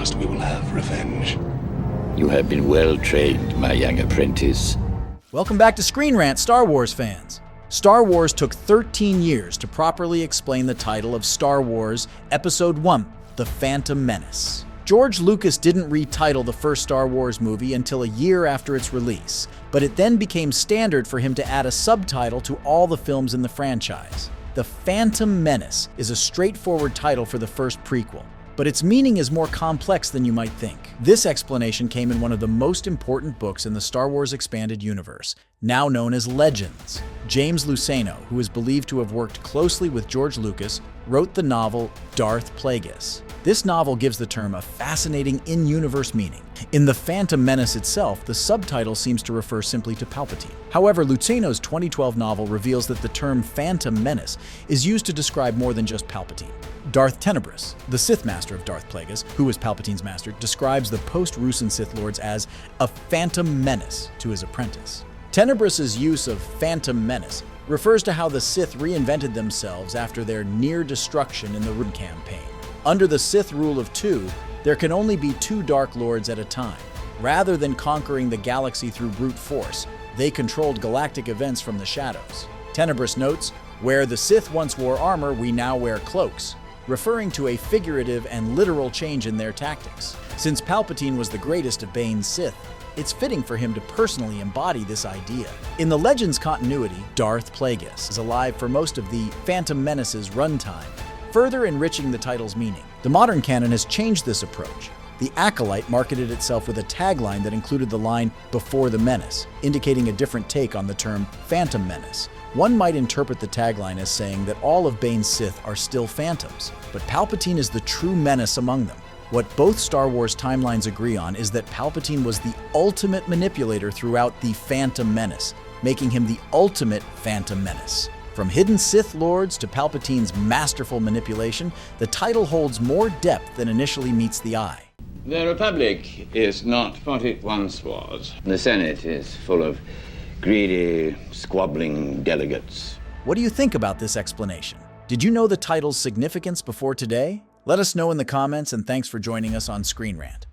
last, we will have revenge. You have been well trained, my young apprentice. Welcome back to ScreenRant, Star Wars fans. Star Wars took 13 years to properly explain the title of Star Wars Episode 1, The Phantom Menace. George Lucas didn't retitle the first Star Wars movie until a year after its release, but it then became standard for him to add a subtitle to all the films in the franchise. The Phantom Menace is a straightforward title for the first prequel, but its meaning is more complex than you might think. This explanation came in one of the most important books in the Star Wars Expanded Universe, now known as Legends. James Luceno, who is believed to have worked closely with George Lucas, wrote the novel Darth Plagueis. This novel gives the term a fascinating in-universe meaning. In The Phantom Menace itself, the subtitle seems to refer simply to Palpatine. However, Luceno's 2012 novel reveals that the term Phantom Menace is used to describe more than just Palpatine. Darth Tenebrous, the Sith Master of Darth Plagueis, who was Palpatine's master, describes the post-Rusan Sith Lords as a phantom menace to his apprentice. Tenebrous's use of Phantom Menace refers to how the Sith reinvented themselves after their near destruction in the Rant campaign. Under the Sith rule of two, there can only be two Dark Lords at a time. Rather than conquering the galaxy through brute force, they controlled galactic events from the shadows. Tenebrous notes, "Where the Sith once wore armor, we now wear cloaks," referring to a figurative and literal change in their tactics. Since Palpatine was the greatest of Bane's Sith, it's fitting for him to personally embody this idea. In the Legends continuity, Darth Plagueis is alive for most of the Phantom Menace's runtime, further enriching the title's meaning. The modern canon has changed this approach. The Acolyte marketed itself with a tagline that included the line, "Before the Menace," indicating a different take on the term Phantom Menace. One might interpret the tagline as saying that all of Bane's Sith are still phantoms, but Palpatine is the true menace among them. What both Star Wars timelines agree on is that Palpatine was the ultimate manipulator throughout the Phantom Menace, making him the ultimate Phantom Menace. From hidden Sith Lords to Palpatine's masterful manipulation, the title holds more depth than initially meets the eye. The Republic is not what it once was. The Senate is full of greedy, squabbling delegates. What do you think about this explanation? Did you know the title's significance before today? Let us know in the comments, and thanks for joining us on ScreenRant.